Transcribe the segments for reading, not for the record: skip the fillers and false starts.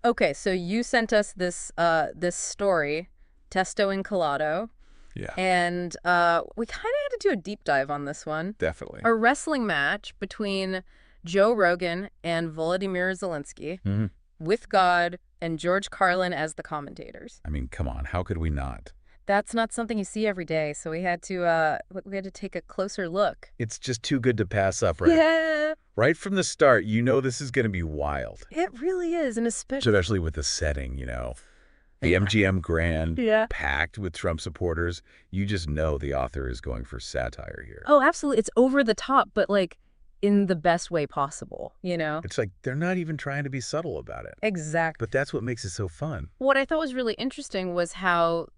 Okay, so you sent us this story, Testo and Collado, Yeah, and we kind of had to do a deep dive on this one. definitely. A wrestling match between Joe Rogan and Volodymyr Zelensky hmm with God and George Carlin as the commentators. I mean, come on, how could we not? That's not something you see every day, so we had to take a closer look. It's just too good to pass up, right? Yeah, Right from the start, you know this is going to be wild. it really is, and especially Especially with the setting, The MGM Grand, yeah. packed with Trump supporters. You just know the author is going for satire here. Oh, absolutely. It's over the top, but like in the best way possible, you know? It's like they're not even trying to be subtle about it. Exactly. But that's what makes it so fun. What I thought was really interesting was how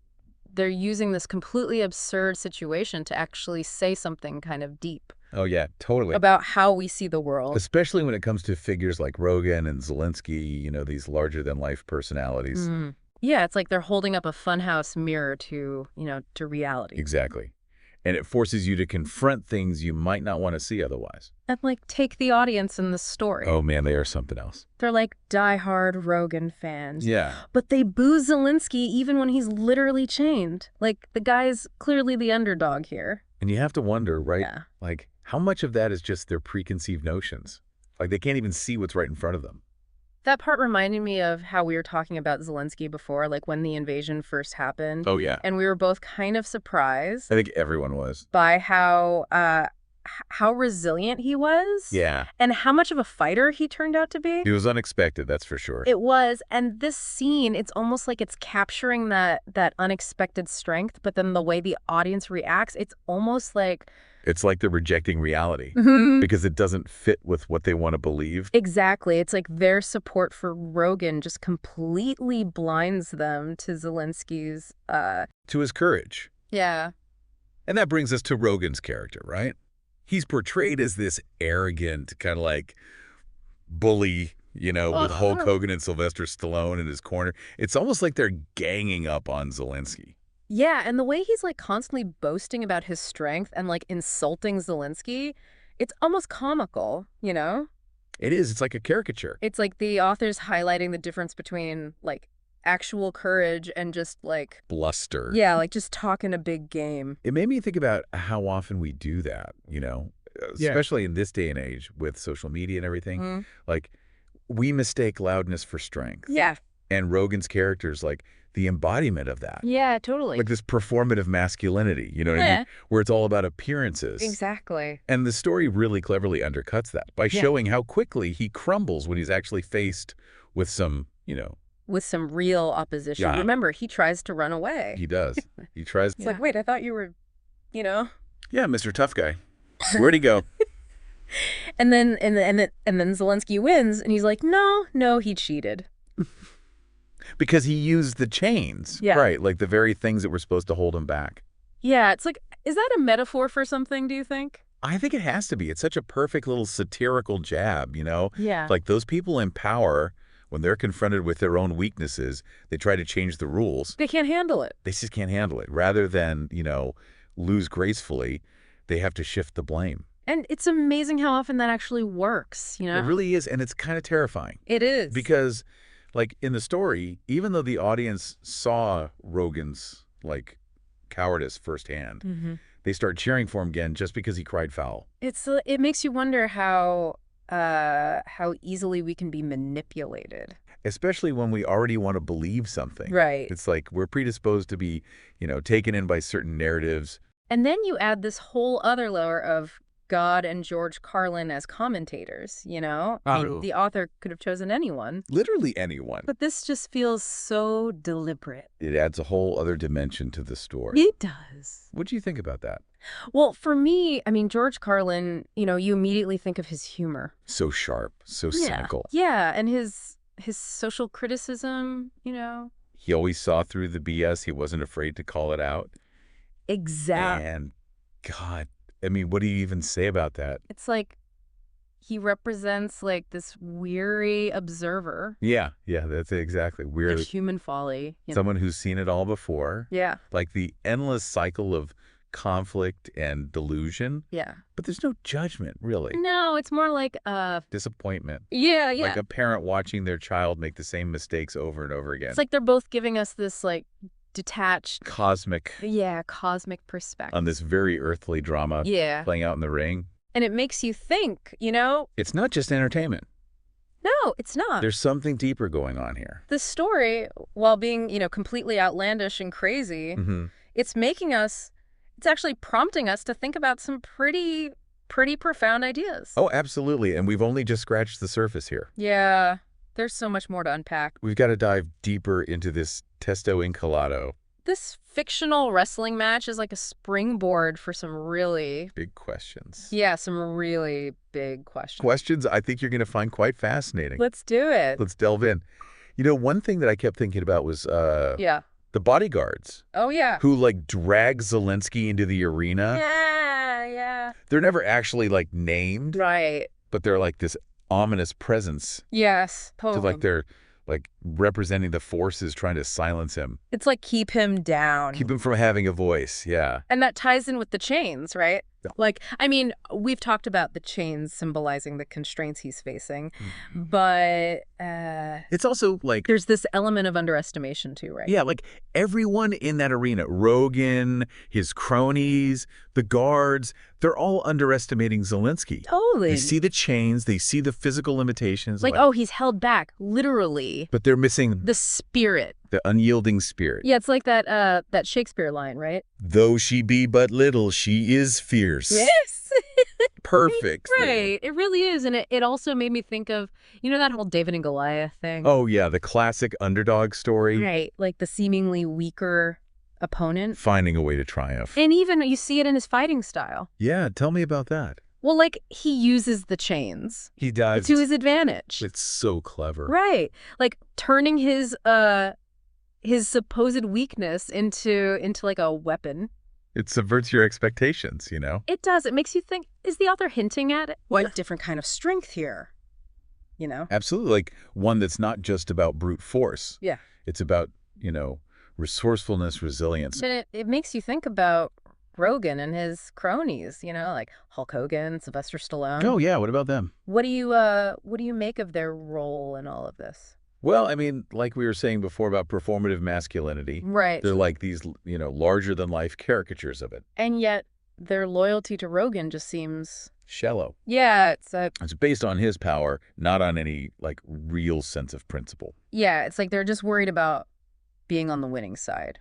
they're using this completely absurd situation to actually say something kind of deep Oh, yeah, totally. about how we see the world. Especially when it comes to figures like Rogan and Zelensky, these larger-than-life personalities. Mm. Yeah, it's like they're holding up a funhouse mirror to reality. Exactly. And it forces you to confront things you might not want to see otherwise. And like take the audience in the story. Oh, man, they are something else. They're like diehard Rogan fans. Yeah. But they boo Zelensky even when he's literally chained. Like the guy's clearly the underdog here. And you have to wonder, right? Yeah. Like, how much of that is just their preconceived notions? Like, they can't even see what's right in front of them. That part reminded me of how we were talking about Zelensky before, like when the invasion first happened. Oh, yeah. And we were both kind of surprised I think everyone was. by how resilient he was. Yeah. And how much of a fighter he turned out to be. It was unexpected, that's for sure. It was. And this scene, it's almost like it's capturing that unexpected strength, but then the way the audience reacts, it's almost like It's like they're rejecting reality because it doesn't fit with what they want to believe. exactly. It's like their support for Rogan just completely blinds them to Zelensky's To his courage. yeah. And that brings us to Rogan's character, right? He's portrayed as this arrogant, kind of like bully, with Hulk Hogan and Sylvester Stallone in his corner. It's almost like they're ganging up on Zelensky. Yeah, and the way he's like constantly boasting about his strength and like insulting Zelensky, it's almost comical, you know? It is. It's like a caricature. It's like the author's highlighting the difference between like actual courage and just like, Bluster. yeah, like just talking a big game. It made me think about how often we do that, especially in this day and age with social media and everything. Mhm. Like, we mistake loudness for strength. Yeah. And Rogan's character's like the embodiment of that. Yeah, totally. Like this performative masculinity, you know what I mean? Where it's all about appearances. Exactly. And the story really cleverly undercuts that by showing how quickly he crumbles when he's actually faced with some, With some real opposition. Yeah. Remember, he tries to run away. he does. He tries. It's like, wait, I thought you were, you know? Yeah, Mr. Tough Guy. Where'd he go? And then Zelensky wins, and he's like, no, he cheated. Because he used the chains. Yeah. Right, like the very things that were supposed to hold him back. Yeah, it's like, is that a metaphor for something, do you think? I think it has to be. It's such a perfect little satirical jab, Yeah. Like those people in power, when they're confronted with their own weaknesses, they try to change the rules. They can't handle it. They just can't handle it. Rather than, lose gracefully, they have to shift the blame. And it's amazing how often that actually works, you know? It really is, and it's kind of terrifying. It is. Because, like, in the story, even though the audience saw Rogan's, like, cowardice firsthand, Mhm. they start cheering for him again just because he cried foul. It makes you wonder how easily we can be manipulated. Especially when we already want to believe something. Right. It's like we're predisposed to be, taken in by certain narratives. And then you add this whole other layer of God and George Carlin as commentators, you know? I mean, the author could have chosen anyone. Literally anyone. But this just feels so deliberate. It adds a whole other dimension to the story. It does. What do you think about that? Well, for me, I mean, George Carlin, you immediately think of his humor. So sharp, so cynical. Yeah, and his social criticism, He always saw through the BS. He wasn't afraid to call it out. Exactly. And God, I mean, what do you even say about that? It's like he represents like this weary observer. Yeah, that's it, exactly. Like We're human folly. someone who's seen it all before. Yeah. Like the endless cycle of conflict and delusion. Yeah. But there's no judgment, really. No, it's more like Disappointment. Yeah, yeah. Like a parent watching their child make the same mistakes over and over again. It's like they're both giving us this like detached cosmic perspective on this very earthly drama playing out in the ring. And it makes you think, you know? It's not just entertainment. No, it's not. There's something deeper going on here. The story, while being, you know, completely outlandish and crazy, it's actually prompting us to think about some pretty profound ideas. Oh, absolutely. And we've only just scratched the surface here. Yeah. There's so much more to unpack. We've got to dive deeper into this testo enchilado. This fictional wrestling match is like a springboard for some really big questions. Yeah, some really big questions. Questions I think you're going to find quite fascinating. Let's do it. Let's delve in. You know, one thing that I kept thinking about was the bodyguards. Oh, yeah. Who, like, drag Zelensky into the arena. Yeah. They're never actually, like, named. Right. But they're like this ominous presence. Yes, totally. So, like, they're like representing the forces trying to silence him. It's like keep him down. Keep him from having a voice, yeah. And that ties in with the chains, right? Yeah. Like, I mean, we've talked about the chains symbolizing the constraints he's facing, but it's also like there's this element of underestimation too, right? Yeah, like everyone in that arena, Rogan, his cronies, the guards, they're all underestimating Zelensky. Totally. They see the chains, they see the physical limitations. Like, oh, he's held back, literally. But they're missing the spirit. The unyielding spirit. Yeah, it's like that Shakespeare line, right? Though she be but little, she is fierce. Yes. Perfect. Right. It really is. And it also made me think of, you know, that whole David and Goliath thing? Oh, yeah. The classic underdog story. Right. Like the seemingly weaker opponent. Finding a way to triumph. And even you see it in his fighting style. Yeah. Tell me about that. Well, like, he uses the chains. He does. To his advantage. It's so clever. Right. Like, turning his supposed weakness into like a weapon. It subverts your expectations, you know? It does. It makes you think, is the author hinting at it? What different kind of strength here? You know? Absolutely. Like one that's not just about brute force. Yeah. It's about, you know, resourcefulness, resilience. But it makes you think about Rogan and his cronies, you know, like Hulk Hogan, Sylvester Stallone. Oh, yeah. What about them? What do you make of their role in all of this? Well, I mean, like we were saying before about performative masculinity. Right. They're like these, you know, larger-than-life caricatures of it. And yet their loyalty to Rogan just seems shallow. Yeah, it's based on his power, not on any, like, real sense of principle. Yeah, it's like they're just worried about being on the winning side.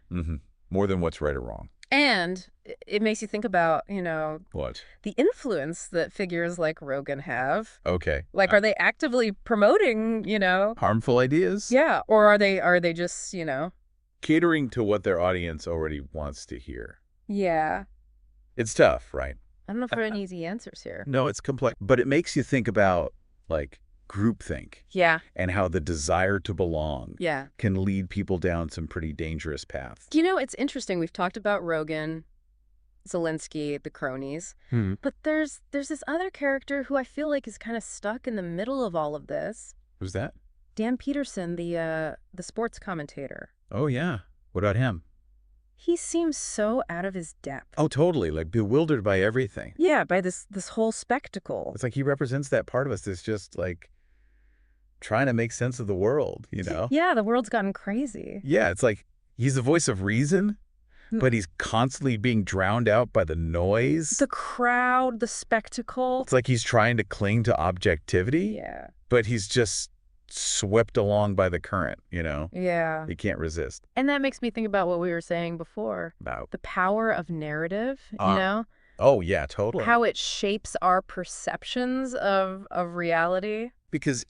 More than what's right or wrong. And it makes you think about, you know, what? The influence that figures like Rogan have. Okay. Like, are they actively promoting, you know, harmful ideas? Yeah. Or are they just, you know, catering to what their audience already wants to hear? Yeah. It's tough, right? I don't know if there are any easy answers here. No, it's complex. But it makes you think about, like, groupthink. Yeah. And how the desire to belong can lead people down some pretty dangerous paths. You know, it's interesting. We've talked about Rogan, Zelensky, the cronies. But there's this other character who I feel like is kind of stuck in the middle of all of this. Who's that? Dan Peterson, the sports commentator. Oh, yeah. What about him? He seems so out of his depth. Oh, totally. Like bewildered by everything. Yeah, by this whole spectacle. It's like he represents that part of us that's just like trying to make sense of the world, you know? Yeah, the world's gotten crazy. Yeah, it's like he's the voice of reason, but he's constantly being drowned out by the noise. The crowd, the spectacle. It's like he's trying to cling to objectivity. Yeah. But he's just swept along by the current, you know? Yeah. He can't resist. And that makes me think about what we were saying before. About? The power of narrative, you know? Oh, yeah, totally. How it shapes our perceptions of reality. Because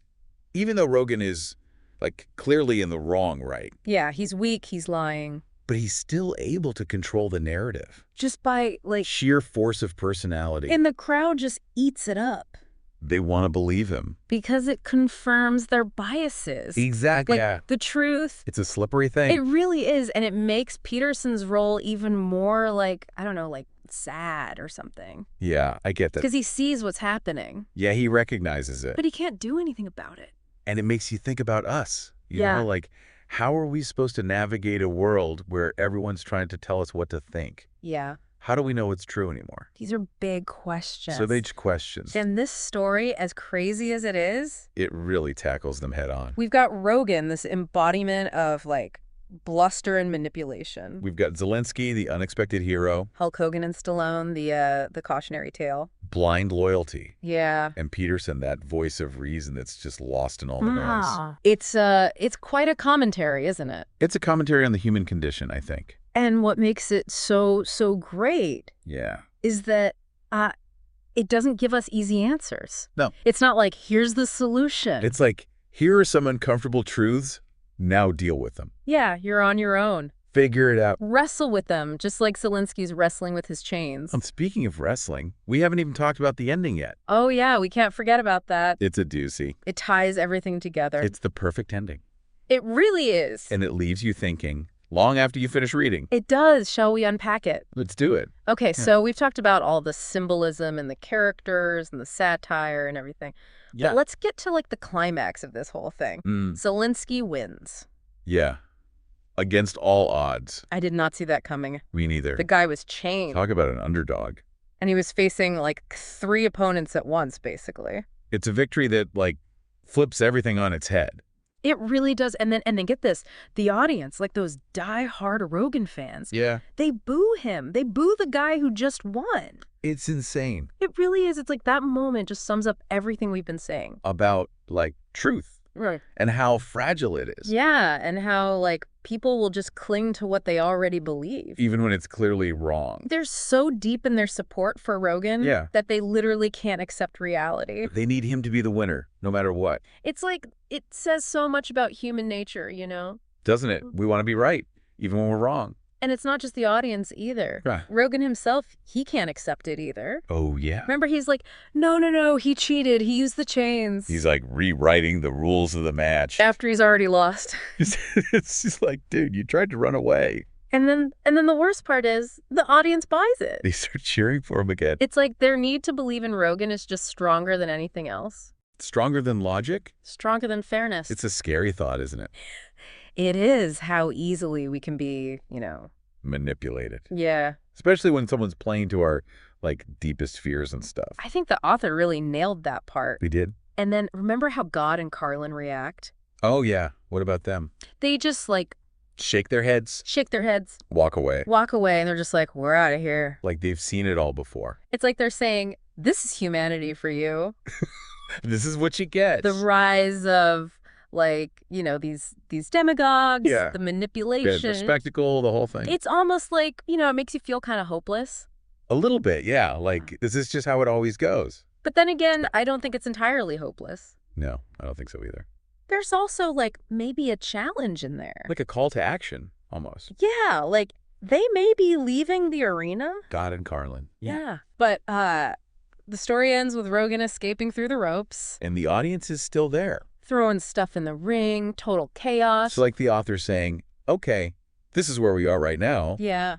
even though Rogan is, like, clearly in the wrong, right? Yeah, he's weak, he's lying. But he's still able to control the narrative. Just by, like... sheer force of personality. And the crowd just eats it up. They want to believe him. Because it confirms their biases. Exactly. Like, the truth. It's a slippery thing. It really is. And it makes Peterson's role even more, like, I don't know, like, sad or something. Yeah, I get that. Because he sees what's happening. Yeah, he recognizes it. But he can't do anything about it. And it makes you think about us. You know, like, how are we supposed to navigate a world where everyone's trying to tell us what to think? Yeah. How do we know it's true anymore? These are big questions. So they just questions. And this story, as crazy as it is, it really tackles them head on. we've got Rogan, this embodiment of, like, bluster and manipulation. We've got Zelensky, the unexpected hero. Hulk Hogan and Stallone, the cautionary tale. Blind loyalty. Yeah. And Peterson, that voice of reason that's just lost in all the noise. It's quite a commentary, isn't it? It's a commentary on the human condition, I think. And what makes it so great is that it doesn't give us easy answers. No. It's not like, here's the solution. It's like, here are some uncomfortable truths. Now deal with them. Yeah, you're on your own. Figure it out. Wrestle with them, just like Zelensky's wrestling with his chains. Speaking of wrestling, we haven't even talked about the ending yet. Oh, yeah, we can't forget about that. It's a doozy. It ties everything together. It's the perfect ending. It really is. And it leaves you thinking long after you finish reading. It does. Shall we unpack it? Let's do it. Okay, so we've talked about all the symbolism and the characters and the satire and everything. Yeah. But let's get to, like, the climax of this whole thing. Zelensky wins. Yeah. Against all odds. I did not see that coming. Me neither. The guy was chained. Talk about an underdog. And he was facing, like, 3 opponents at once, basically. It's a victory that, like, flips everything on its head. It really does. And then get this. The audience, like those die-hard Rogan fans, they boo him. They boo the guy who just won. It's insane. It really is. It's like that moment just sums up everything we've been saying. About, like, truth. Right. And how fragile it is. Yeah, and how, like, people will just cling to what they already believe. Even when it's clearly wrong. They're so deep in their support for Rogan that they literally can't accept reality. They need him to be the winner, no matter what. It's like, it says so much about human nature, you know? Doesn't it? We want to be right, even when we're wrong. And it's not just the audience either. Right. Rogan himself, he can't accept it either. Oh, yeah. Remember, he's like, no, he cheated. He used the chains. He's like rewriting the rules of the match. After he's already lost. It's just like, dude, you tried to run away. And then the worst part is the audience buys it. They start cheering for him again. It's like their need to believe in Rogan is just stronger than anything else. Stronger than logic? Stronger than fairness. It's a scary thought, isn't it? It is how easily we can be, manipulated. Yeah. Especially when someone's playing to our, like, deepest fears and stuff. I think the author really nailed that part. He did? And then remember how God and Carlin react? Oh, yeah. What about them? They just, like... Shake their heads. Walk away. And they're just like, we're out of here. Like they've seen it all before. It's like they're saying, this is humanity for you. This is what you get. The rise of, like, these demagogues, the manipulation. The spectacle, the whole thing. It's almost like, it makes you feel kind of hopeless. A little bit, yeah. Like, this is just how it always goes. But then again, I don't think it's entirely hopeless. No, I don't think so either. There's also, like, maybe a challenge in there. Like a call to action, almost. Yeah, like, they may be leaving the arena. God and Carlin. Yeah. But the story ends with Rogan escaping through the ropes. And the audience is still there. Throwing stuff in the ring, total chaos. So like the author saying, okay, this is where we are right now. Yeah.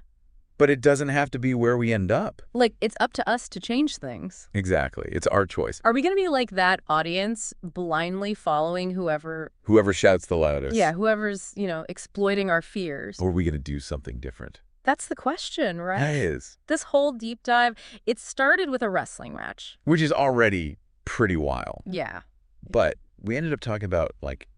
But it doesn't have to be where we end up. Like, it's up to us to change things. Exactly. It's our choice. Are we going to be like that audience, blindly following whoever shouts the loudest? Yeah, whoever's, exploiting our fears. Or are we going to do something different? That's the question, right? That is. This whole deep dive, it started with a wrestling match. Which is already pretty wild. Yeah. But we ended up talking about, like,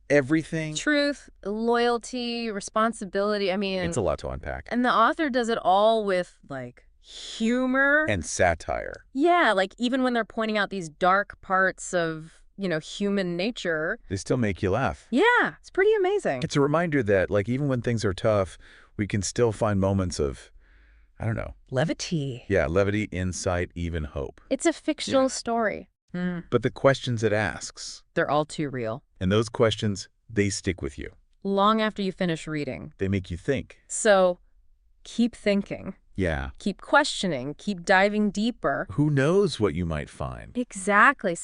everything. Truth, loyalty, responsibility. I mean, it's a lot to unpack. And the author does it all with, like, humor. And satire. Yeah, like, even when they're pointing out these dark parts of, human nature. They still make you laugh. Yeah, it's pretty amazing. It's a reminder that, like, even when things are tough, we can still find moments of, I don't know. Levity. Yeah, levity, insight, even hope. It's a fictional story. But the questions it asks. They're all too real. And those questions, they stick with you. Long after you finish reading. They make you think. So, keep thinking. Yeah. Keep questioning. Keep diving deeper. Who knows what you might find? Exactly.